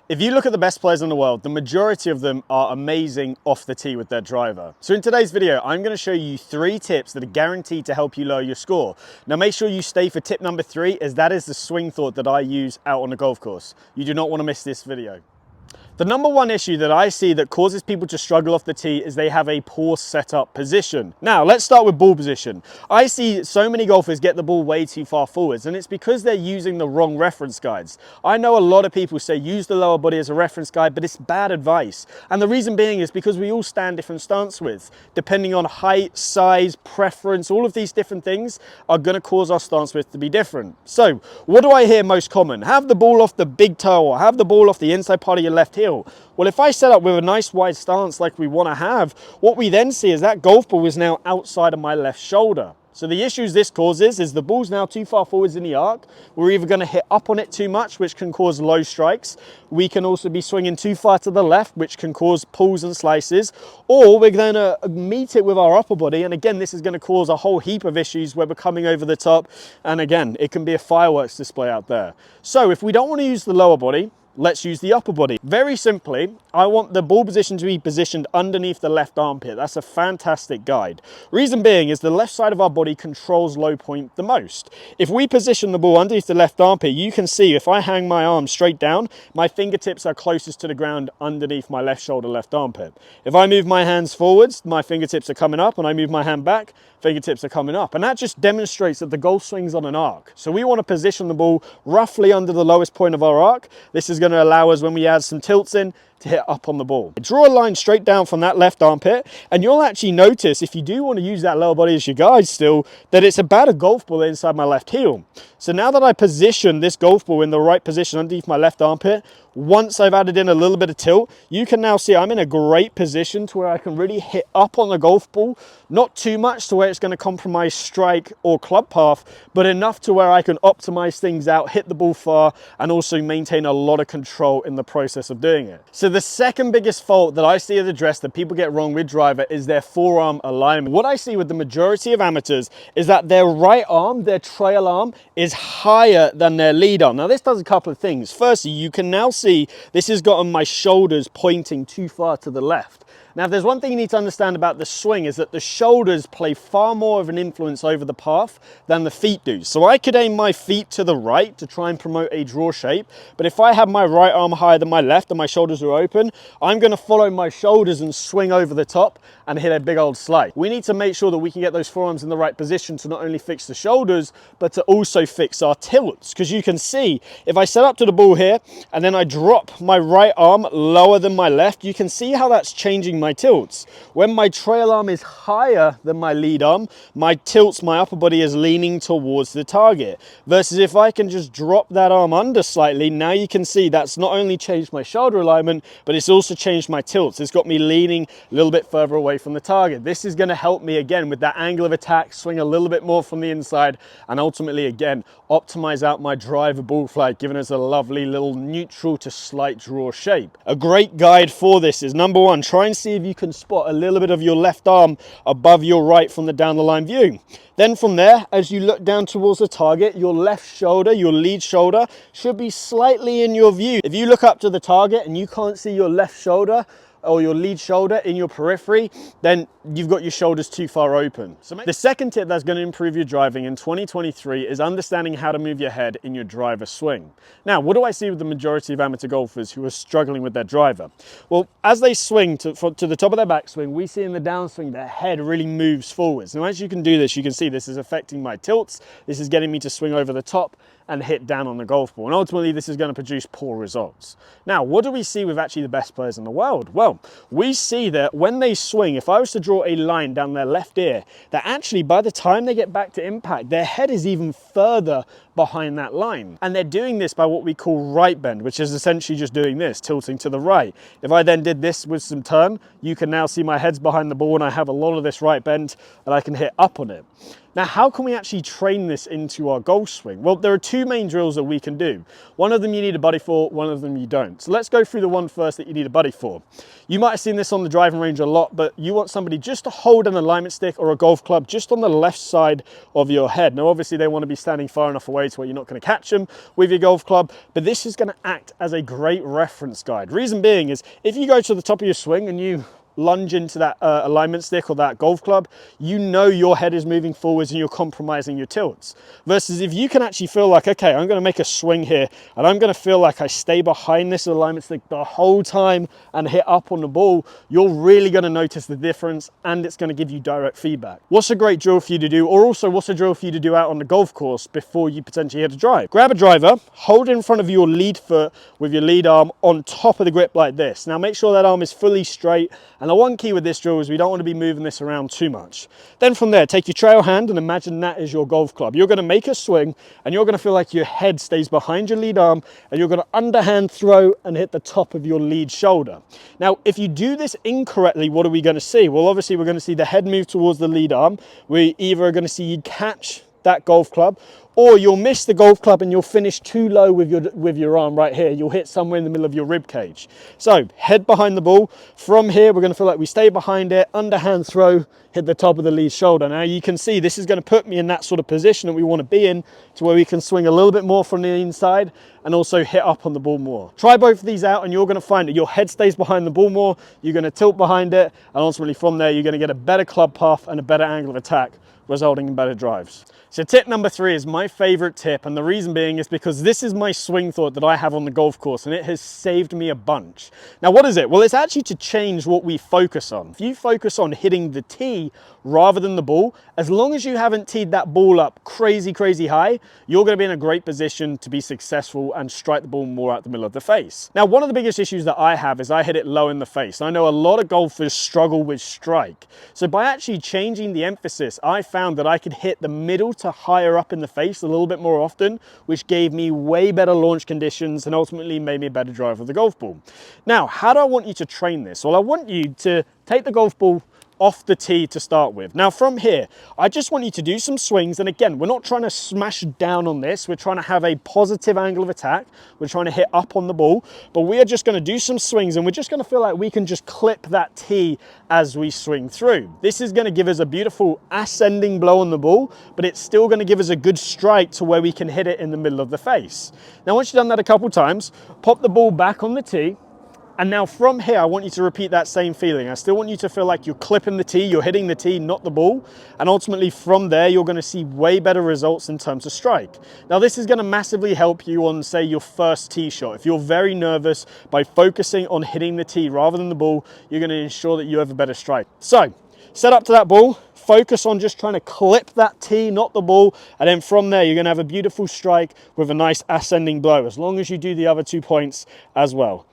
If you look at the best players in the world, the majority of them are amazing off the tee with their driver. So in today's video, I'm going to show you 3 tips that are guaranteed to help you lower your score. Now make sure you stay for tip number 3, as that is the swing thought that I use out on the golf course. You do not want to miss this video. The number one issue that I see that causes people to struggle off the tee is they have a poor setup position. Now, let's start with ball position. I see so many golfers get the ball way too far forwards, and it's because they're using the wrong reference guides. I know a lot of people say use the lower body as a reference guide, but it's bad advice. And the reason being is because we all stand different stance widths. Depending on height, size, preference, all of these different things are going to cause our stance width to be different. So, what do I hear most common? Have the ball off the big toe, or have the ball off the inside part of your left heel. Well, if I set up with a nice wide stance like we want to have, what we then see is that golf ball is now outside of my left shoulder. So the issues this causes is the ball's now too far forwards in the arc. We're either going to hit up on it too much, which can cause low strikes. We can also be swinging too far to the left, which can cause pulls and slices. Or we're going to meet it with our upper body. And again, this is going to cause a whole heap of issues where we're coming over the top. And again, it can be a fireworks display out there. So if we don't want to use the lower body, let's use the upper body. Very simply, I want the ball position to be positioned underneath the left armpit. That's a fantastic guide. Reason being is the left side of our body controls low point the most. If we position the ball underneath the left armpit, you can see if I hang my arm straight down, my fingertips are closest to the ground underneath my left shoulder, left armpit. If I move my hands forwards, my fingertips are coming up, and I move my hand back, fingertips are coming up. And that just demonstrates that the golf swing's on an arc. So we want to position the ball roughly under the lowest point of our arc. This is going to allow us, when we add some tilts in, to hit up on the ball. Draw a line straight down from that left armpit, and you'll actually notice, if you do want to use that lower body as your guide still, that it's about a golf ball inside my left heel. So now that I position this golf ball in the right position underneath my left armpit, once I've added in a little bit of tilt, you can now see I'm in a great position to where I can really hit up on the golf ball, not too much to where it's going to compromise strike or club path, but enough to where I can optimize things out, hit the ball far, and also maintain a lot of control in the process of doing it. So the second biggest fault that I see as addressed that people get wrong with driver is their forearm alignment. What I see with the majority of amateurs is that their right arm, their trail arm, is higher than their lead arm. Now this does a couple of things. Firstly, you can now see this has gotten my shoulders pointing too far to the left. Now, if there's one thing you need to understand about the swing is that the shoulders play far more of an influence over the path than the feet do. So I could aim my feet to the right to try and promote a draw shape, but if I have my right arm higher than my left and my shoulders are open, I'm going to follow my shoulders and swing over the top and hit a big old slide. We need to make sure that we can get those forearms in the right position to not only fix the shoulders, but to also fix our tilts. Because you can see, if I set up to the ball here and then I drop my right arm lower than my left, you can see how that's changing my tilts. When my trail arm is higher than my lead arm, my tilts, my upper body is leaning towards the target. Versus if I can just drop that arm under slightly, now you can see that's not only changed my shoulder alignment, but it's also changed my tilts. It's got me leaning a little bit further away from the target. This is going to help me again with that angle of attack, swing a little bit more from the inside, and ultimately again optimize out my driver ball flight, giving us a lovely little neutral to slight draw shape. A great guide for this is number 1, try and see if you can spot a little bit of your left arm above your right from the down the line view. Then from there, as you look down towards the target, your left shoulder, your lead shoulder, should be slightly in your view. If you look up to the target and you can't see your left shoulder or your lead shoulder in your periphery, then you've got your shoulders too far open. So the second tip that's going to improve your driving in 2023 is understanding how to move your head in your driver swing. Now, what do I see with the majority of amateur golfers who are struggling with their driver? Well, as they swing to the top of their backswing, we see in the downswing their head really moves forwards. Now, as you can do this, you can see this is affecting my tilts. This is getting me to swing over the top and hit down on the golf ball. And ultimately, this is going to produce poor results. Now, what do we see with actually the best players in the world? Well, we see that when they swing, if I was to draw a line down their left ear, that actually by the time they get back to impact, their head is even further behind that line. And they're doing this by what we call right bend, which is essentially just doing this, tilting to the right. If I then did this with some turn, you can now see my head's behind the ball and I have a lot of this right bend and I can hit up on it. Now, how can we actually train this into our golf swing? Well, there are two main drills that we can do. One of them you need a buddy for, one of them you don't. So let's go through the one first that you need a buddy for. You might have seen this on the driving range a lot, but you want somebody just to hold an alignment stick or a golf club just on the left side of your head. Now, obviously they want to be standing far enough away to where you're not going to catch them with your golf club, but this is going to act as a great reference guide. Reason being is if you go to the top of your swing and you lunge into that alignment stick or that golf club, you know your head is moving forwards and you're compromising your tilts. Versus if you can actually feel like, okay, I'm going to make a swing here and I'm going to feel like I stay behind this alignment stick the whole time and hit up on the ball, you're really going to notice the difference and it's going to give you direct feedback. What's a great drill for you to do, or also what's a drill for you to do out on the golf course before you potentially hit a drive? Grab a driver, hold it in front of your lead foot with your lead arm on top of the grip like this. Now make sure that arm is fully straight, and the one key with this drill is we don't want to be moving this around too much. Then from there, take your trail hand and imagine that is your golf club. You're going to make a swing and you're going to feel like your head stays behind your lead arm and you're going to underhand throw and hit the top of your lead shoulder. Now, if you do this incorrectly, what are we going to see? Well, obviously we're going to see the head move towards the lead arm. We either are going to see you catch that golf club, or you'll miss the golf club and you'll finish too low with your arm right here. You'll hit somewhere in the middle of your rib cage. So head behind the ball. From here, we're going to feel like we stay behind it, underhand throw, hit the top of the lead shoulder. Now you can see this is going to put me in that sort of position that we want to be in, to where we can swing a little bit more from the inside and also hit up on the ball more. Try both of these out and you're going to find that your head stays behind the ball more, you're going to tilt behind it, and ultimately from there you're going to get a better club path and a better angle of attack, resulting in better drives. So tip number 3 is my favorite tip, and the reason being is because this is my swing thought that I have on the golf course and it has saved me a bunch. Now what is it? Well, it's actually to change what we focus on. If you focus on hitting the tee rather than the ball, as long as you haven't teed that ball up crazy high, you're going to be in a great position to be successful and strike the ball more out the middle of the face. Now, one of the biggest issues that I have is I hit it low in the face. I know a lot of golfers struggle with strike. So by actually changing the emphasis, I found that I could hit the middle to higher up in the face a little bit more often, which gave me way better launch conditions and ultimately made me a better driver of the golf ball. Now, how do I want you to train this? Well, I want you to take the golf ball off the tee to start with. Now from here, I just want you to do some swings, and again, we're not trying to smash down on this, we're trying to have a positive angle of attack, we're trying to hit up on the ball, but we are just going to do some swings and we're just going to feel like we can just clip that tee as we swing through. This is going to give us a beautiful ascending blow on the ball, but it's still going to give us a good strike to where we can hit it in the middle of the face. Now once you've done that a couple times, pop the ball back on the tee. And now from here, I want you to repeat that same feeling. I still want you to feel like you're clipping the tee, you're hitting the tee, not the ball. And ultimately from there, you're gonna see way better results in terms of strike. Now this is gonna massively help you on, say, your first tee shot. If you're very nervous, by focusing on hitting the tee rather than the ball, you're gonna ensure that you have a better strike. So, set up to that ball, focus on just trying to clip that tee, not the ball, and then from there, you're gonna have a beautiful strike with a nice ascending blow, as long as you do the other 2 points as well.